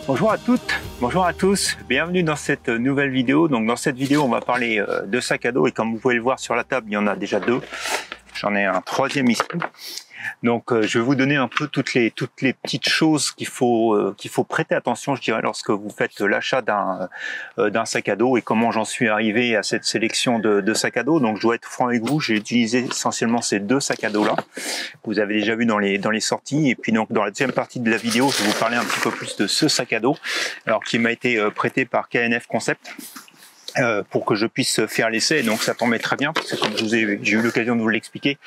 Bonjour à toutes, bonjour à tous, bienvenue dans cette nouvelle vidéo. Donc dans cette vidéo on va parler de sac à dos et comme vous pouvez le voir sur la table il y en a déjà deux. J'en ai un troisième ici. Donc je vais vous donner un peu toutes les petites choses qu'il faut prêter attention, je dirais, lorsque vous faites l'achat d'un sac à dos et comment j'en suis arrivé à cette sélection de sacs à dos. Donc je dois être franc avec vous, j'ai utilisé essentiellement ces deux sacs à dos là. Vous avez déjà vu dans les sorties, et puis donc dans la deuxième partie de la vidéo, je vais vous parler un petit peu plus de ce sac à dos, alors qui m'a été prêté par KNF Concept. Pour que je puisse faire l'essai, donc ça tombait très bien parce que comme j'ai eu l'occasion de vous l'expliquer,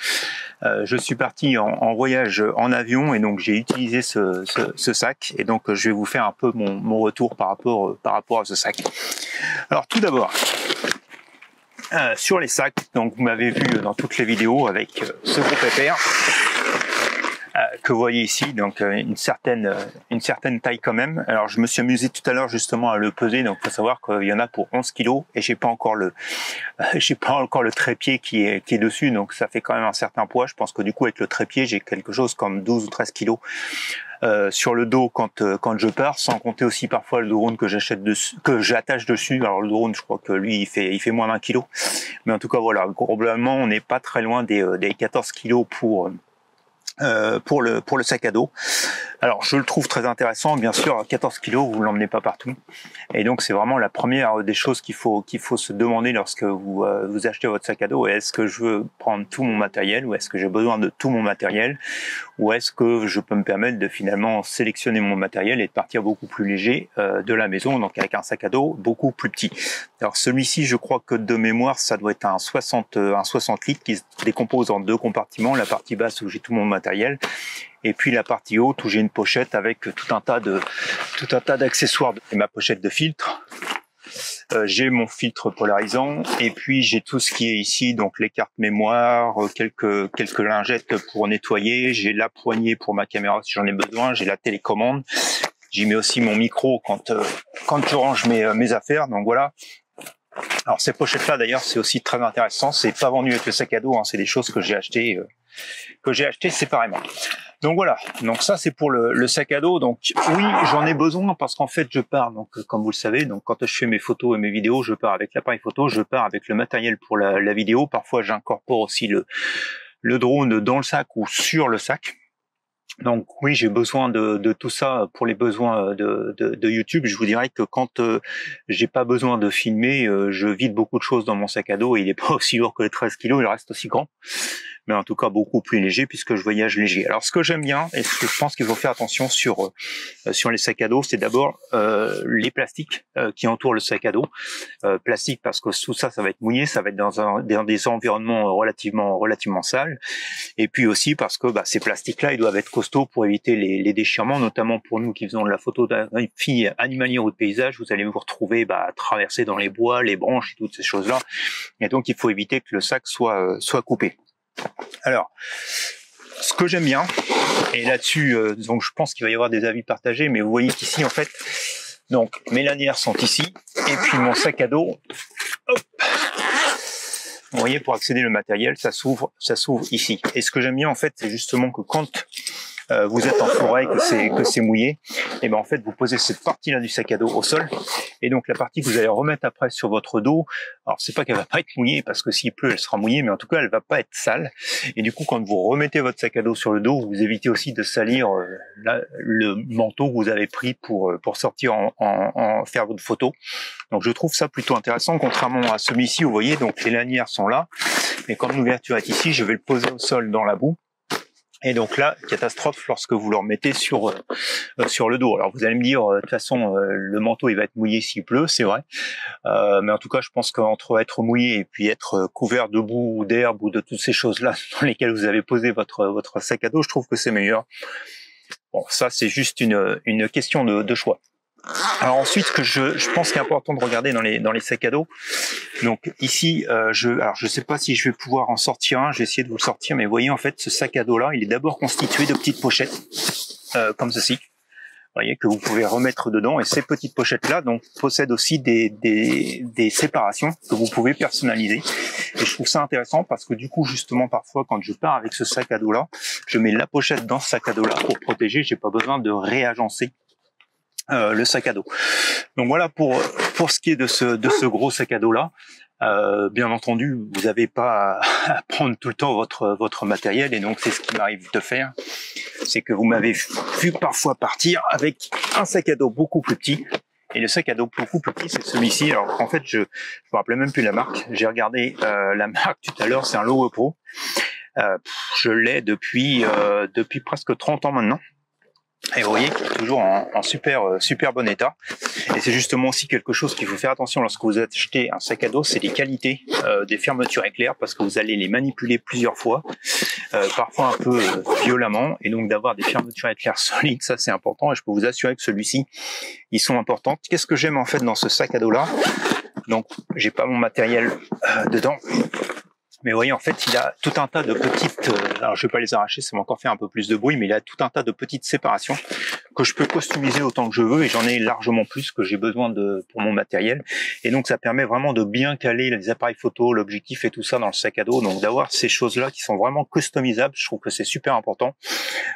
je suis parti en voyage en avion et donc j'ai utilisé ce sac et donc je vais vous faire un peu mon retour par rapport à ce sac. Alors tout d'abord, sur les sacs, donc vous m'avez vu dans toutes les vidéos avec ce gros pépère que vous voyez ici, donc une certaine taille quand même. Alors je me suis amusé tout à l'heure justement à le peser, donc il faut savoir qu'il y en a pour 11 kg et j'ai pas encore le trépied qui est dessus, donc ça fait quand même un certain poids. Je pense que du coup avec le trépied j'ai quelque chose comme 12 ou 13 kg sur le dos quand je pars, sans compter aussi parfois le drone que j'attache dessus. Alors le drone, je crois que lui il fait moins d'un kilo, mais en tout cas voilà, probablement on n'est pas très loin des 14 kg pour le sac à dos. Alors je le trouve très intéressant, bien sûr. 14 kg, vous l'emmenez pas partout, et donc c'est vraiment la première des choses qu'il faut se demander lorsque vous achetez votre sac à dos. Est-ce que je veux prendre tout mon matériel, ou est-ce que j'ai besoin de tout mon matériel, ou est-ce que je peux me permettre de finalement sélectionner mon matériel et de partir beaucoup plus léger de la maison, donc avec un sac à dos beaucoup plus petit. Alors celui-ci, je crois que de mémoire, ça doit être un 60 litres qui se décompose en deux compartiments, la partie basse où j'ai tout mon matériel, et puis la partie haute où j'ai une pochette avec tout un tas d'accessoires. Et ma pochette de filtre, j'ai mon filtre polarisant, et puis j'ai tout ce qui est ici, donc les cartes mémoire, quelques lingettes pour nettoyer, j'ai la poignée pour ma caméra si j'en ai besoin, j'ai la télécommande, j'y mets aussi mon micro quand je range mes affaires. Donc voilà. Alors ces pochettes là d'ailleurs c'est aussi très intéressant, c'est pas vendu avec le sac à dos, hein, c'est des choses que j'ai acheté séparément. Donc voilà, donc ça c'est pour le sac à dos. Donc oui, j'en ai besoin parce qu'en fait je pars, donc comme vous le savez, donc quand je fais mes photos et mes vidéos, je pars avec l'appareil photo, je pars avec le matériel pour la vidéo. Parfois j'incorpore aussi le drone dans le sac ou sur le sac. Donc oui, j'ai besoin de tout ça pour les besoins de YouTube. Je vous dirais que quand j'ai pas besoin de filmer, je vide beaucoup de choses dans mon sac à dos, et il est pas aussi lourd que les 13 kg, il reste aussi grand, mais en tout cas beaucoup plus léger puisque je voyage léger. Alors ce que j'aime bien et ce que je pense qu'il faut faire attention sur les sacs à dos, c'est d'abord les plastiques qui entourent le sac à dos. Plastique parce que tout ça va être mouillé, ça va être dans des environnements relativement sales, et puis aussi parce que ces plastiques-là, ils doivent être costauds pour éviter les déchirements, notamment pour nous qui faisons de la photographie animalière ou de paysage. Vous allez vous retrouver à traverser dans les bois, les branches et toutes ces choses-là, et donc il faut éviter que le sac soit coupé. Alors, ce que j'aime bien, et là-dessus, donc je pense qu'il va y avoir des avis partagés, mais vous voyez qu'ici, en fait, donc mes lanières sont ici, et puis mon sac à dos, hop, vous voyez, pour accéder au matériel, ça s'ouvre ici. Et ce que j'aime bien, en fait, c'est justement que quand vous êtes en forêt, que c'est mouillé, et ben en fait vous posez cette partie là du sac à dos au sol, et donc la partie que vous allez remettre après sur votre dos, alors c'est pas qu'elle va pas être mouillée parce que s'il pleut elle sera mouillée, mais en tout cas elle va pas être sale, et du coup quand vous remettez votre sac à dos sur le dos, vous évitez aussi de salir le manteau que vous avez pris pour sortir en faire votre photo. Donc je trouve ça plutôt intéressant, contrairement à celui-ci, vous voyez, donc les lanières sont là, mais quand l'ouverture est ici, je vais le poser au sol dans la boue. Et donc là, catastrophe lorsque vous le remettez sur le dos. Alors vous allez me dire, de toute façon, le manteau il va être mouillé s'il pleut, c'est vrai. Mais en tout cas, je pense qu'entre être mouillé et puis être couvert de boue ou d'herbe ou de toutes ces choses-là dans lesquelles vous avez posé votre sac à dos, je trouve que c'est meilleur. Bon, ça c'est juste une question de choix. Alors ensuite, ce que je pense qu'il est important de regarder dans les sacs à dos. Donc ici, je sais pas si je vais pouvoir en sortir un. Je vais essayer de vous le sortir, mais vous voyez en fait, ce sac à dos là, il est d'abord constitué de petites pochettes comme ceci. Vous voyez que vous pouvez remettre dedans, et ces petites pochettes là donc possèdent aussi des séparations que vous pouvez personnaliser. Et je trouve ça intéressant parce que du coup justement parfois quand je pars avec ce sac à dos là, je mets la pochette dans ce sac à dos là pour protéger. J'ai pas besoin de réagencer le sac à dos. Donc voilà pour ce qui est de ce gros sac à dos là. Bien entendu, vous n'avez pas à prendre tout le temps votre matériel, et donc c'est ce qui m'arrive de faire. C'est que vous m'avez vu parfois partir avec un sac à dos beaucoup plus petit. Et le sac à dos beaucoup plus petit, c'est celui-ci. Alors en fait, je me rappelais même plus la marque. J'ai regardé la marque tout à l'heure, c'est un Lowe Pro. Je l'ai depuis presque 30 ans maintenant. Et vous voyez qu'il est toujours en super bon état. Et c'est justement aussi quelque chose qu'il faut faire attention lorsque vous achetez un sac à dos, c'est les qualités des fermetures éclair, parce que vous allez les manipuler plusieurs fois, parfois un peu violemment, et donc d'avoir des fermetures éclair solides, ça c'est important, et je peux vous assurer que celui-ci, ils sont importants. Qu'est-ce que j'aime en fait dans ce sac à dos là? Donc j'ai pas mon matériel dedans. Mais vous voyez, en fait, il a tout un tas de petites... alors, je vais pas les arracher, ça va encore faire un peu plus de bruit, mais il a tout un tas de petites séparations que je peux customiser autant que je veux, et j'en ai largement plus que j'ai besoin pour mon matériel. Et donc, ça permet vraiment de bien caler les appareils photo, l'objectif et tout ça dans le sac à dos. Donc, d'avoir ces choses-là qui sont vraiment customisables, je trouve que c'est super important.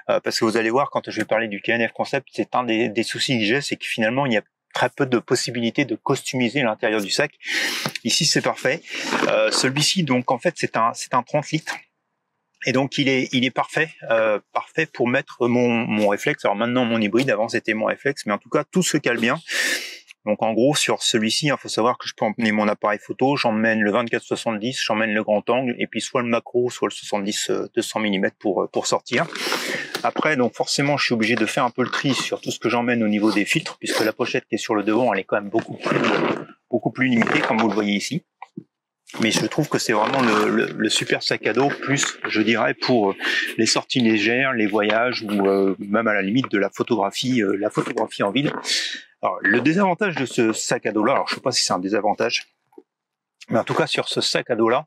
Parce que vous allez voir, quand je vais parler du KNF Concept, c'est un des soucis que j'ai, c'est que finalement, il y a très peu de possibilités de customiser l'intérieur du sac. Ici, c'est parfait. Celui-ci, donc, en fait, c'est un 30 litres. Et donc, il est parfait, parfait pour mettre mon réflexe. Alors maintenant, mon hybride, avant, c'était mon réflexe, mais en tout cas, tout se cale bien. Donc, en gros, sur celui-ci, il faut savoir que je peux emmener mon appareil photo, j'emmène le 24-70, j'emmène le grand angle, et puis soit le macro, soit le 70-200 mm pour sortir. Après, donc forcément, je suis obligé de faire un peu le tri sur tout ce que j'emmène au niveau des filtres, puisque la pochette qui est sur le devant, elle est quand même beaucoup plus limitée, comme vous le voyez ici. Mais je trouve que c'est vraiment le super sac à dos, plus, je dirais, pour les sorties légères, les voyages, ou même à la limite de la photographie en ville. Alors, le désavantage de ce sac à dos-là, alors je sais pas si c'est un désavantage, mais en tout cas sur ce sac à dos-là,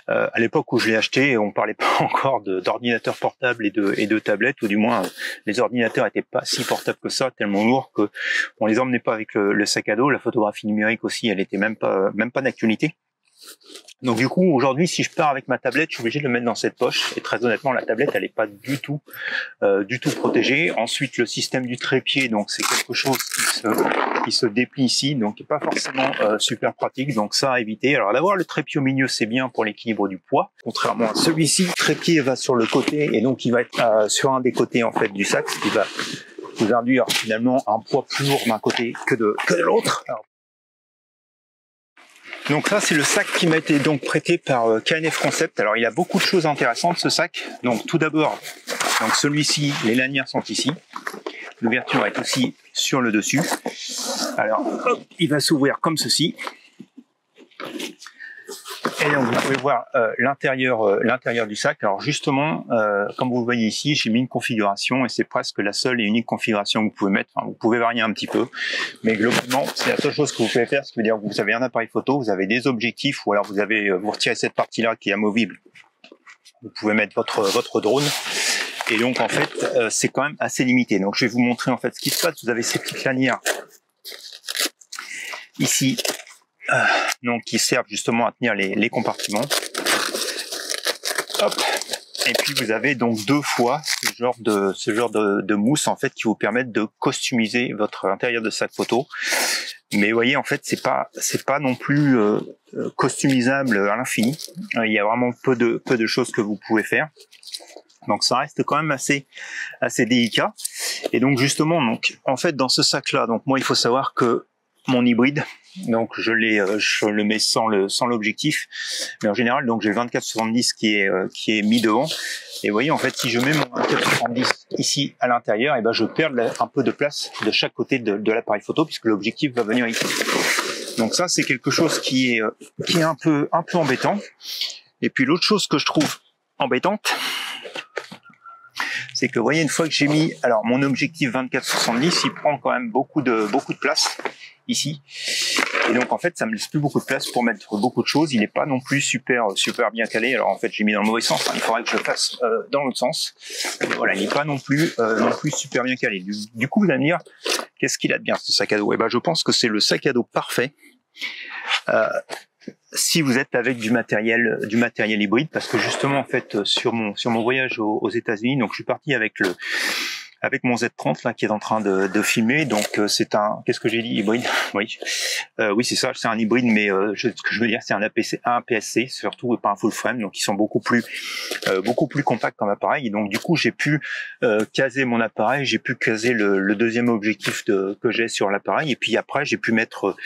à l'époque où je l'ai acheté, on parlait pas encore d'ordinateurs portables et de tablettes, ou du moins les ordinateurs étaient pas si portables que ça, tellement lourds que on les emmenait pas avec le sac à dos. La photographie numérique aussi, elle était même pas d'actualité. Donc du coup, aujourd'hui, si je pars avec ma tablette, je suis obligé de le mettre dans cette poche. Et très honnêtement, la tablette, elle n'est pas du tout protégée. Ensuite, le système du trépied, donc c'est quelque chose qui se déplie ici, donc qui n'est pas forcément super pratique. Donc ça à éviter. Alors d'avoir le trépied au milieu, c'est bien pour l'équilibre du poids. Contrairement à celui-ci, le trépied va sur le côté, et donc il va être sur un des côtés en fait du sac, ce qui va vous induire finalement un poids plus lourd d'un côté que de l'autre. Donc ça, c'est le sac qui m'a été donc prêté par KNF Concept. Alors il a beaucoup de choses intéressantes, ce sac. Donc tout d'abord, donc celui-ci, les lanières sont ici. L'ouverture est aussi sur le dessus. Alors hop, il va s'ouvrir comme ceci. Et donc vous pouvez voir l'intérieur du sac. Alors justement, comme vous le voyez ici, j'ai mis une configuration, et c'est presque la seule et unique configuration que vous pouvez mettre. Enfin, vous pouvez varier un petit peu, mais globalement, c'est la seule chose que vous pouvez faire. Ce qui veut dire que vous avez un appareil photo, vous avez des objectifs, ou alors vous retirez cette partie-là qui est amovible. Vous pouvez mettre votre drone. Et donc en fait, c'est quand même assez limité. Donc je vais vous montrer en fait ce qui se passe. Vous avez ces petites lanières ici. Donc qui servent justement à tenir les compartiments. Hop. Et puis vous avez donc deux fois ce genre de mousse en fait qui vous permettent de customiser votre intérieur de sac photo. Mais vous voyez, en fait, c'est pas non plus customisable à l'infini. Il y a vraiment peu de choses que vous pouvez faire. Donc ça reste quand même assez délicat. Et donc justement, donc en fait dans ce sac là, donc moi il faut savoir que mon hybride, donc je le mets sans l'objectif, mais en général donc j'ai le 24-70 qui est mis devant. Et vous voyez, en fait, si je mets mon 24-70 ici à l'intérieur, et ben je perds un peu de place de chaque côté de l'appareil photo, puisque l'objectif va venir ici. Donc ça, c'est quelque chose qui est un peu embêtant. Et puis l'autre chose que je trouve embêtante, c'est que vous voyez, une fois que j'ai mis alors mon objectif 24-70, il prend quand même beaucoup de place ici, et donc en fait ça me laisse plus beaucoup de place pour mettre beaucoup de choses. Il n'est pas non plus super bien calé. Alors en fait j'ai mis dans le mauvais sens, hein. Il faudrait que je fasse dans l'autre sens. Mais voilà, il n'est pas non plus super bien calé. Du coup vous allez me dire, qu'est-ce qu'il a de bien ce sac à dos? Et ben je pense que c'est le sac à dos parfait si vous êtes avec du matériel hybride, parce que justement en fait sur mon voyage aux États-Unis, donc je suis parti avec avec mon Z30 là qui est en train de filmer. Donc c'est un, qu'est-ce que j'ai dit, hybride? Oui, oui c'est ça, c'est un hybride, mais ce que je veux dire c'est un APS-C surtout, et pas un full frame, donc ils sont beaucoup plus compacts comme appareil. Et donc du coup j'ai pu caser mon appareil, j'ai pu caser le deuxième objectif que j'ai sur l'appareil, et puis après j'ai pu mettre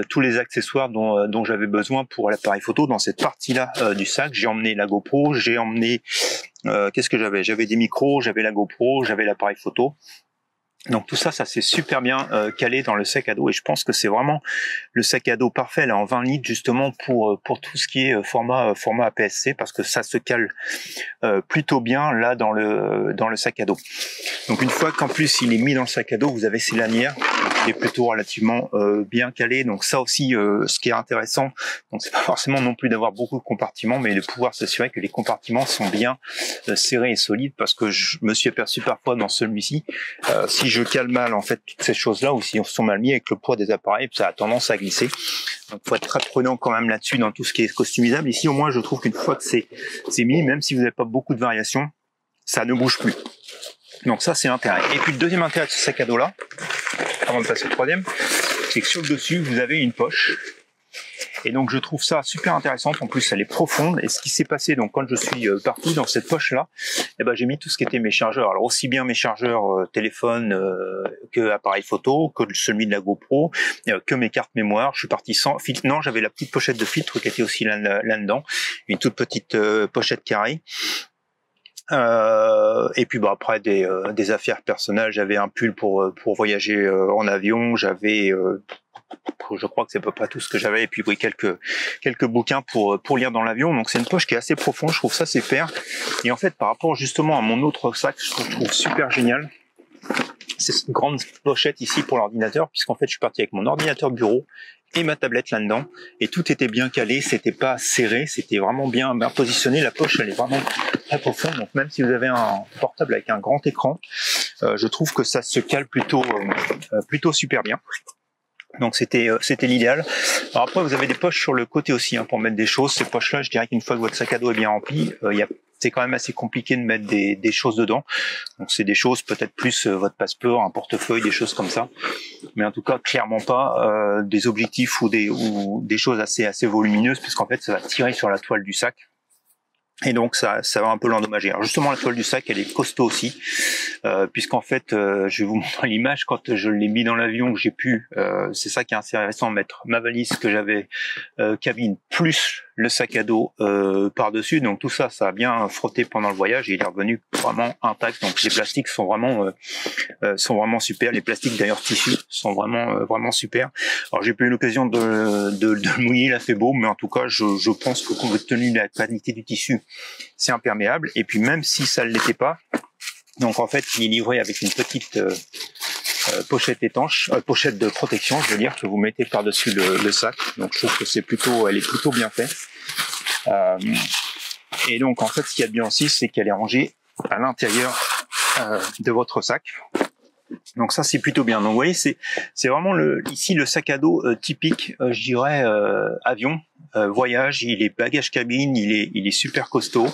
tous les accessoires dont j'avais besoin pour l'appareil photo dans cette partie-là du sac. J'ai emmené la GoPro, j'ai emmené qu'est-ce que j'avais? J'avais des micros, j'avais la GoPro, j'avais l'appareil photo. Donc tout ça, ça s'est super bien calé dans le sac à dos, et je pense que c'est vraiment le sac à dos parfait là en 20 litres justement pour tout ce qui est format APS-C, parce que ça se cale plutôt bien là dans le sac à dos. Donc une fois qu'en plus il est mis dans le sac à dos, vous avez ces lanières qui est plutôt relativement bien calé. Donc ça aussi, ce qui est intéressant, donc c'est pas forcément non plus d'avoir beaucoup de compartiments, mais de pouvoir s'assurer que les compartiments sont bien serrés et solides, parce que je me suis aperçu parfois dans celui-ci, si je cale mal en fait toutes ces choses-là, ou si on sont mal mis avec le poids des appareils, ça a tendance à glisser. Donc faut être très prudent quand même là-dessus dans tout ce qui est customisable. Ici au moins je trouve qu'une fois que c'est mis, même si vous n'avez pas beaucoup de variations, ça ne bouge plus. Donc ça c'est l'intérêt. Et puis le deuxième intérêt de ce sac à dos là, avant de passer au troisième, c'est que sur le dessus vous avez une poche. Et donc je trouve ça super intéressante, en plus elle est profonde, et ce qui s'est passé donc quand je suis parti dans cette poche là, eh ben, j'ai mis tout ce qui était mes chargeurs, alors aussi bien mes chargeurs téléphone que appareil photo, que celui de la GoPro, que mes cartes mémoire. Je suis parti sans filtre, non j'avais la petite pochette de filtre qui était aussi là-dedans, une toute petite pochette carrée. Et puis bah après des affaires personnelles, j'avais un pull pour voyager en avion, j'avais je crois que c'est à peu près tout ce que j'avais, et puis oui, quelques bouquins pour lire dans l'avion. Donc c'est une poche qui est assez profonde, je trouve ça super. Et en fait par rapport justement à mon autre sac, je trouve super génial, c'est cette grande pochette ici pour l'ordinateur, puisqu'en fait je suis parti avec mon ordinateur bureau et ma tablette là-dedans, et tout était bien calé, c'était pas serré, c'était vraiment bien positionné. La poche elle est vraiment très profonde, donc même si vous avez un portable avec un grand écran, je trouve que ça se cale plutôt super bien. Donc c'était l'idéal. Alors après vous avez des poches sur le côté aussi pour mettre des choses. Ces poches là, je dirais qu'une fois que votre sac à dos est bien rempli, c'est quand même assez compliqué de mettre des choses dedans. Donc c'est des choses peut-être plus votre passeport, un portefeuille, des choses comme ça. Mais en tout cas clairement pas des objectifs ou des choses assez volumineuses, puisqu'en fait ça va tirer sur la toile du sac. Et donc ça va un peu l'endommager. Alors justement la toile du sac elle est costaud aussi, puisqu'en fait je vais vous montrer l'image quand je l'ai mis dans l'avion, que j'ai pu, c'est ça qui est intéressant, mettre ma valise que j'avais cabine plus le sac à dos par-dessus. Donc tout ça a bien frotté pendant le voyage, et il est revenu vraiment intact. Donc les plastiques sont vraiment super. Les plastiques d'ailleurs tissus sont vraiment super. Alors j'ai pas eu l'occasion de le mouiller, là c'est beau, mais en tout cas je pense que compte tenu de la qualité du tissu, c'est imperméable. Et puis même si ça ne l'était pas, donc en fait il est livré avec une petite pochette étanche, pochette de protection, je veux dire, que vous mettez par-dessus le sac. Donc je trouve que elle est plutôt bien faite. Et donc en fait ce qu'il y a de bien aussi, c'est qu'elle est rangée à l'intérieur de votre sac. Donc ça c'est plutôt bien. Donc vous voyez, c'est vraiment ici le sac à dos typique, je dirais avion, voyage. Il est bagage cabine, il est super costaud.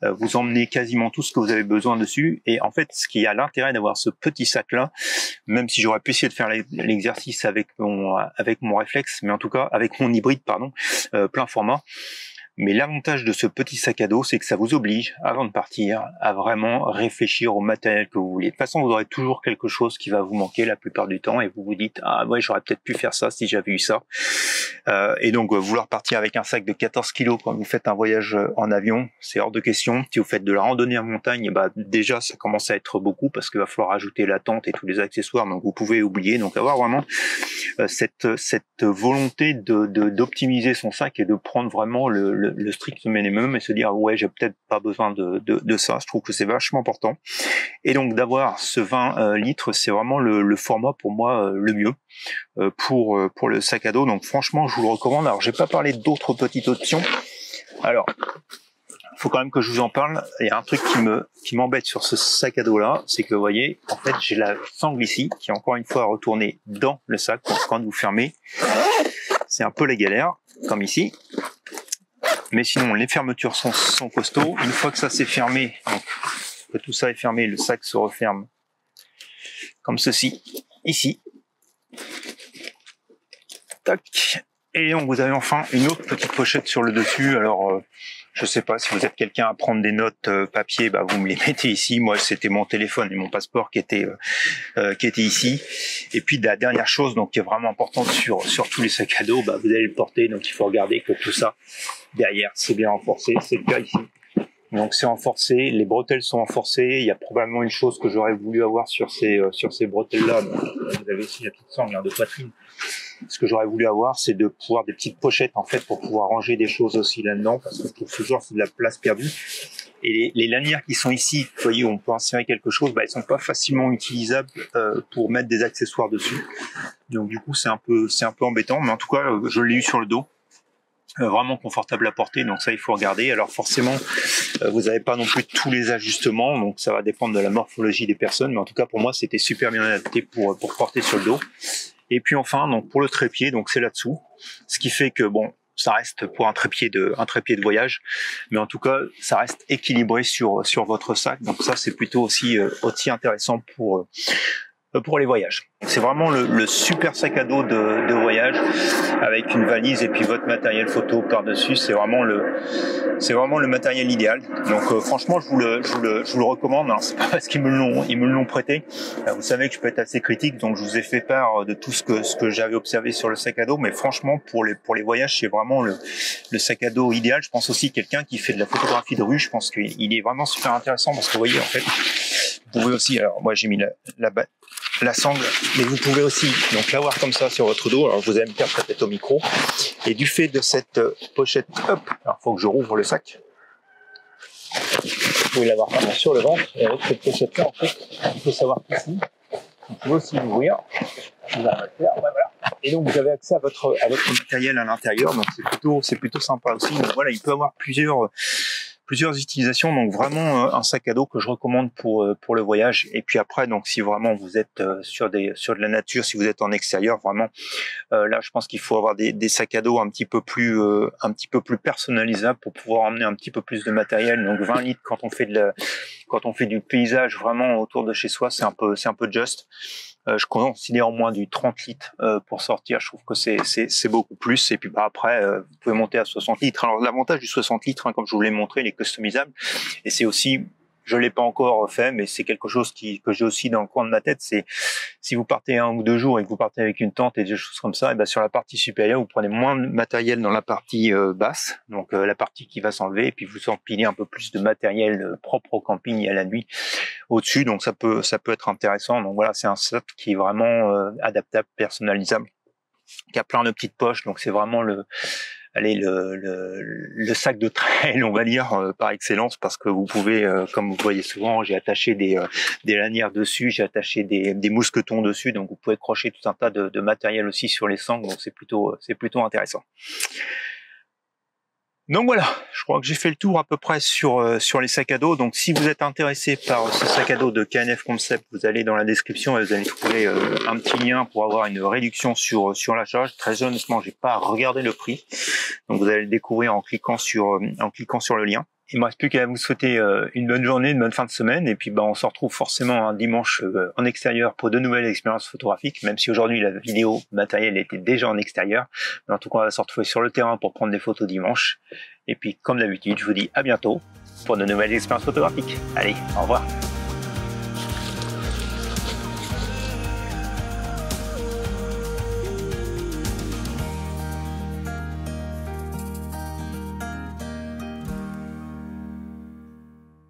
Vous emmenez quasiment tout ce que vous avez besoin dessus. Et en fait, ce qui a l'intérêt d'avoir ce petit sac là, même si j'aurais pu essayer de faire l'exercice avec mon réflexe, mais en tout cas avec mon hybride plein format. Mais l'avantage de ce petit sac à dos, c'est que ça vous oblige, avant de partir, à vraiment réfléchir au matériel que vous voulez. De toute façon, vous aurez toujours quelque chose qui va vous manquer la plupart du temps, et vous vous dites « Ah ouais, j'aurais peut-être pu faire ça si j'avais eu ça ». Et donc, vouloir partir avec un sac de 14 kilos quand vous faites un voyage en avion, c'est hors de question. Si vous faites de la randonnée en montagne, déjà, ça commence à être beaucoup, parce qu'il va falloir ajouter la tente et tous les accessoires, donc vous pouvez oublier. Donc, avoir vraiment cette volonté d'optimiser son sac et de prendre vraiment le strict minimum, et se dire ouais, j'ai peut-être pas besoin de ça. Je trouve que c'est vachement important. Et donc d'avoir ce 20 litres, c'est vraiment le format pour moi le mieux pour le sac à dos. Donc franchement, je vous le recommande. Alors j'ai pas parlé d'autres petites options. Alors faut quand même que je vous en parle. Il y a un truc qui m'embête sur ce sac à dos là, c'est que vous voyez, en fait j'ai la sangle ici qui est encore une fois retournée dans le sac. Donc quand vous fermez, c'est un peu la galère, comme ici. Mais sinon les fermetures sont costauds. Une fois que ça c'est fermé, donc que tout ça est fermé, le sac se referme comme ceci, ici. Tac. Et donc vous avez enfin une autre petite pochette sur le dessus. Alors je sais pas si vous êtes quelqu'un à prendre des notes papier, bah vous me les mettez ici. Moi c'était mon téléphone et mon passeport qui était ici. Et puis la dernière chose donc qui est vraiment importante sur tous les sacs à dos, bah vous allez le porter, donc il faut regarder que tout ça derrière c'est bien renforcé. C'est le cas ici. Donc c'est renforcé, les bretelles sont renforcées. Il y a probablement une chose que j'aurais voulu avoir sur ces bretelles là. Vous avez ici la petite sangle de poitrine. Ce que j'aurais voulu avoir, c'est de pouvoir des petites pochettes en fait pour pouvoir ranger des choses aussi là-dedans, parce que je trouve toujours c'est de la place perdue. Et les lanières qui sont ici, vous voyez, où on peut insérer quelque chose, bah elles sont pas facilement utilisables pour mettre des accessoires dessus. Donc du coup c'est un peu embêtant, mais en tout cas je l'ai eu sur le dos. Vraiment confortable à porter, donc ça il faut regarder. Alors forcément vous n'avez pas non plus tous les ajustements, donc ça va dépendre de la morphologie des personnes, mais en tout cas pour moi c'était super bien adapté pour porter sur le dos. Et puis enfin donc pour le trépied, donc c'est là-dessous, ce qui fait que bon ça reste pour un trépied de voyage, mais en tout cas ça reste équilibré sur votre sac, donc ça c'est plutôt aussi intéressant pour les voyages. C'est vraiment le super sac à dos de voyage avec une valise et puis votre matériel photo par-dessus. C'est vraiment le matériel idéal. Donc franchement, je vous le recommande. Alors, c'est pas parce qu'ils me l'ont prêté. Vous savez que je peux être assez critique, donc je vous ai fait part de tout ce que j'avais observé sur le sac à dos. Mais franchement, pour les voyages, c'est vraiment le sac à dos idéal. Je pense aussi quelqu'un qui fait de la photographie de rue. Je pense qu'il est vraiment super intéressant parce que vous voyez en fait, vous pouvez aussi. Alors moi j'ai mis la sangle, mais vous pouvez aussi donc l'avoir comme ça sur votre dos. Alors vous allez me faire peut-être au micro, et du fait de cette pochette, hop, alors faut que je rouvre le sac. Vous pouvez l'avoir vraiment sur le ventre, et avec cette pochette là en fait, il faut savoir qu'ici, vous pouvez aussi l'ouvrir. Voilà. Et donc vous avez accès à votre matériel à l'intérieur, donc c'est plutôt sympa aussi. Donc voilà, il peut avoir plusieurs utilisations, donc vraiment un sac à dos que je recommande pour le voyage. Et puis après, donc si vraiment vous êtes sur de la nature, si vous êtes en extérieur, vraiment là je pense qu'il faut avoir des sacs à dos un petit peu plus personnalisables pour pouvoir emmener un petit peu plus de matériel. Donc 20 litres quand on fait du paysage vraiment autour de chez soi, c'est un peu juste. Je considère moins du 30 litres pour sortir. Je trouve que c'est beaucoup plus. Et puis bah après, vous pouvez monter à 60 litres. Alors l'avantage du 60 litres, comme je vous l'ai montré, il est customisable. Et c'est aussi, je l'ai pas encore fait, mais c'est quelque chose que j'ai aussi dans le coin de ma tête. C'est si vous partez 1 ou 2 jours et que vous partez avec une tente et des choses comme ça, et ben sur la partie supérieure, vous prenez moins de matériel dans la partie basse, donc la partie qui va s'enlever, et puis vous empilez un peu plus de matériel propre au camping et à la nuit au-dessus. Donc ça peut être intéressant. Donc voilà, c'est un set qui est vraiment adaptable, personnalisable, qui a plein de petites poches. Donc c'est vraiment le sac de trail, on va dire, par excellence, parce que vous pouvez, comme vous voyez souvent, j'ai attaché des lanières dessus, j'ai attaché des mousquetons dessus, donc vous pouvez crocher tout un tas de matériel aussi sur les sangles, donc c'est plutôt intéressant. Donc voilà, je crois que j'ai fait le tour à peu près sur les sacs à dos. Donc si vous êtes intéressé par ce sac à dos de KNF Concept, vous allez dans la description et vous allez trouver un petit lien pour avoir une réduction sur l'achat. Très honnêtement, j'ai pas regardé le prix, donc vous allez le découvrir en cliquant sur le lien. Il me reste plus qu'à vous souhaiter une bonne journée, une bonne fin de semaine, et puis on se retrouve forcément un dimanche en extérieur pour de nouvelles expériences photographiques, même si aujourd'hui la vidéo matériel était déjà en extérieur. Mais en tout cas, on va se retrouver sur le terrain pour prendre des photos dimanche. Et puis, comme d'habitude, je vous dis à bientôt pour de nouvelles expériences photographiques. Allez, au revoir.